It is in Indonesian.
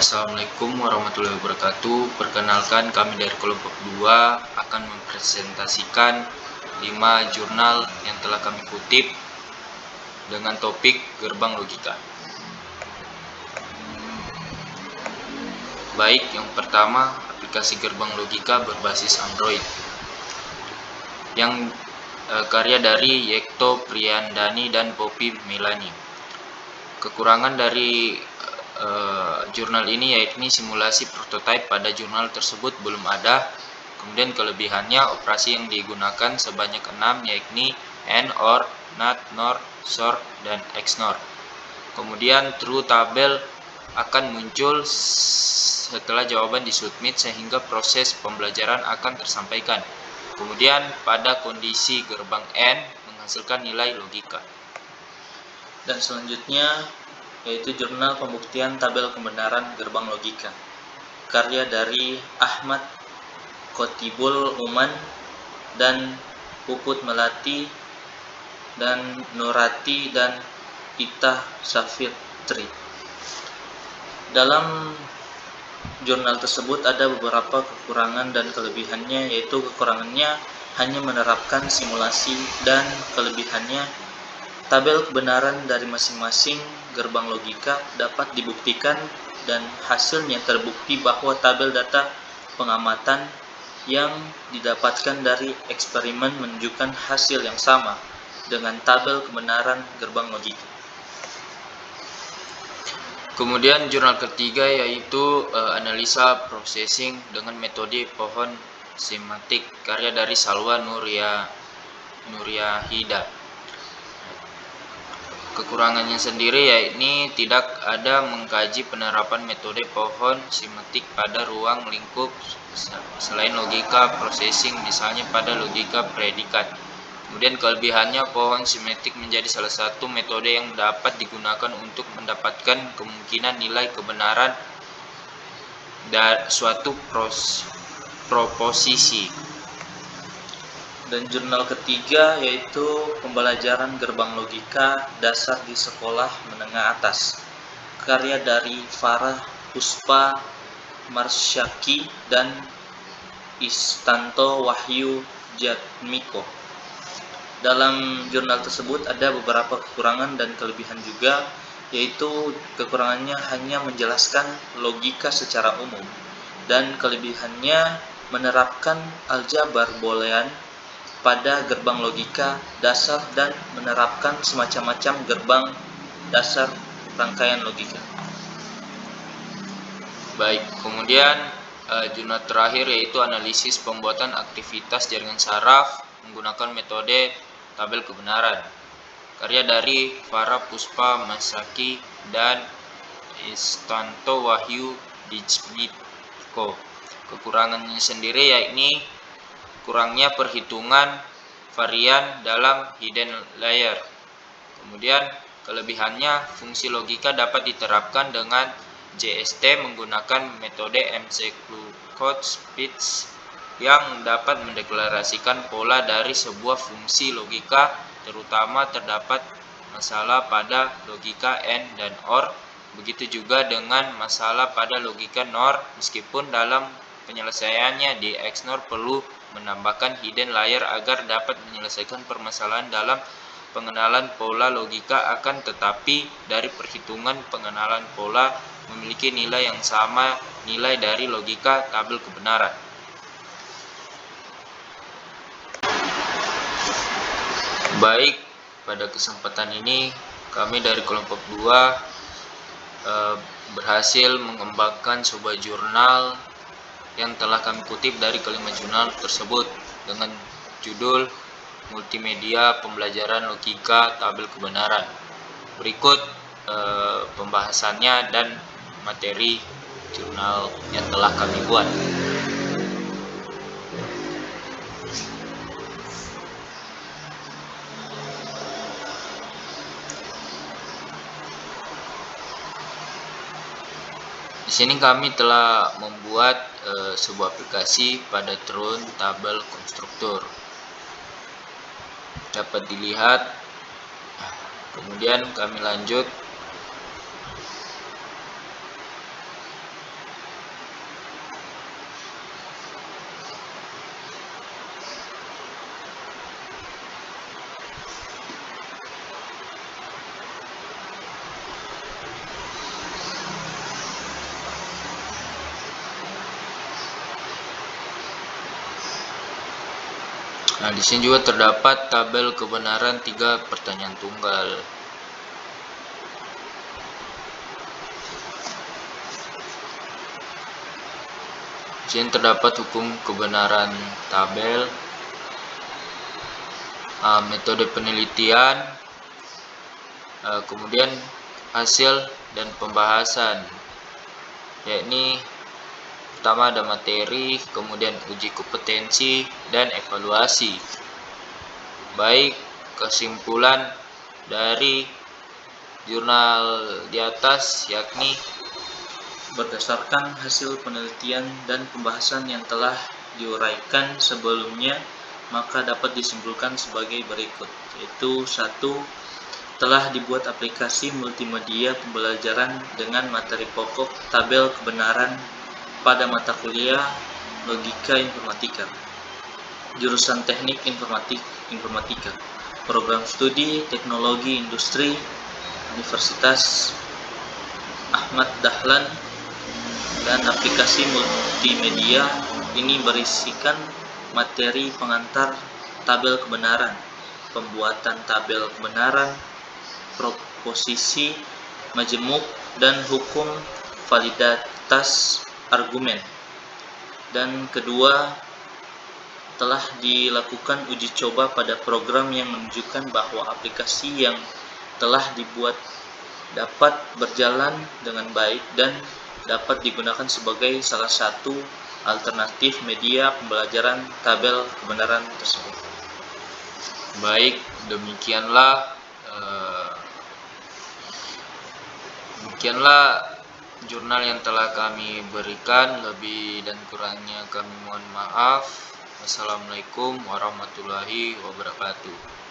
Assalamualaikum warahmatullahi wabarakatuh. Perkenalkan, kami dari kelompok 2 akan mempresentasikan 5 jurnal yang telah kami kutip dengan topik gerbang logika. Baik, yang pertama, aplikasi gerbang logika berbasis Android yang karya dari Yekto Priyandani dan Poppy Milani. Kekurangan dari jurnal ini yaitu simulasi prototipe pada jurnal tersebut belum ada. Kemudian kelebihannya, operasi yang digunakan sebanyak 6, yakni AND, OR, NOT, NOR, SOR, dan XNOR. Kemudian true tabel akan muncul setelah jawaban disubmit sehingga proses pembelajaran akan tersampaikan. Kemudian pada kondisi gerbang AND menghasilkan nilai logika. Dan selanjutnya yaitu jurnal pembuktian tabel kebenaran gerbang logika, karya dari Ahmad Khotibul Uman dan Puput Melati dan Nurati dan Ita Safitri. Dalam jurnal tersebut ada beberapa kekurangan dan kelebihannya, yaitu kekurangannya hanya menerapkan simulasi, dan kelebihannya tabel kebenaran dari masing-masing gerbang logika dapat dibuktikan dan hasilnya terbukti bahwa tabel data pengamatan yang didapatkan dari eksperimen menunjukkan hasil yang sama dengan tabel kebenaran gerbang logika. Kemudian jurnal ketiga yaitu analisa processing dengan metode pohon semantik, karya dari Salwa Nuryahida. Kekurangannya sendiri yakni tidak ada mengkaji penerapan metode pohon semantik pada ruang lingkup selain logika processing, misalnya pada logika predikat. Kemudian kelebihannya, pohon semantik menjadi salah satu metode yang dapat digunakan untuk mendapatkan kemungkinan nilai kebenaran dari suatu proposisi. Dan jurnal ketiga yaitu pembelajaran gerbang logika dasar di sekolah menengah atas, karya dari Farah Puspa Marsyaki dan Istanto Wahyu Jatmiko. Dalam jurnal tersebut ada beberapa kekurangan dan kelebihan juga, yaitu kekurangannya hanya menjelaskan logika secara umum, dan kelebihannya menerapkan aljabar boolean pada gerbang logika dasar dan menerapkan semacam-macam gerbang dasar rangkaian logika. Baik, kemudian jurnal terakhir yaitu analisis pembuatan aktivitas jaringan saraf menggunakan metode tabel kebenaran, karya dari Farah Puspa Masaki dan Istanto Wahyu Dijmitko. Kekurangannya sendiri yakni kurangnya perhitungan varian dalam hidden layer. Kemudian kelebihannya, fungsi logika dapat diterapkan dengan JST menggunakan metode MC-Code-Speech yang dapat mendeklarasikan pola dari sebuah fungsi logika, terutama terdapat masalah pada logika AND dan OR. Begitu juga dengan masalah pada logika NOR, meskipun dalam penyelesaiannya di XNOR perlu menambahkan hidden layer agar dapat menyelesaikan permasalahan dalam pengenalan pola logika, akan tetapi dari perhitungan pengenalan pola memiliki nilai yang sama nilai dari logika tabel kebenaran. Baik, pada kesempatan ini kami dari kelompok 2 berhasil mengembangkan sebuah jurnal yang telah kami kutip dari kelima jurnal tersebut dengan judul Multimedia Pembelajaran Logika Tabel Kebenaran. Berikut pembahasannya dan materi jurnal yang telah kami buat. Di sini kami telah membuat sebuah aplikasi pada Tron tabel konstruktor. Dapat dilihat. Kemudian kami lanjut Nah, di sini juga terdapat tabel kebenaran 3 pertanyaan tunggal. Di sini terdapat hukum kebenaran tabel, metode penelitian, kemudian hasil dan pembahasan, yakni pertama ada materi, kemudian uji kompetensi dan evaluasi. Baik kesimpulan dari jurnal di atas yakni Berdasarkan hasil penelitian dan pembahasan yang telah diuraikan sebelumnya, maka dapat disimpulkan sebagai berikut, yaitu 1. Telah dibuat aplikasi multimedia pembelajaran dengan materi pokok tabel kebenaran pada mata kuliah Logika Informatika, jurusan Teknik Informatika, program studi Teknologi Industri, Universitas Ahmad Dahlan, dan aplikasi multimedia ini berisikan materi pengantar tabel kebenaran, pembuatan tabel kebenaran, proposisi, majemuk, dan hukum validitas argumen. Dan kedua, telah dilakukan uji coba pada program yang menunjukkan bahwa aplikasi yang telah dibuat dapat berjalan dengan baik dan dapat digunakan sebagai salah satu alternatif media pembelajaran tabel kebenaran tersebut. baik, demikianlah jurnal yang telah kami berikan. Lebih dan kurangnya kami mohon maaf. Wassalamualaikum warahmatullahi wabarakatuh.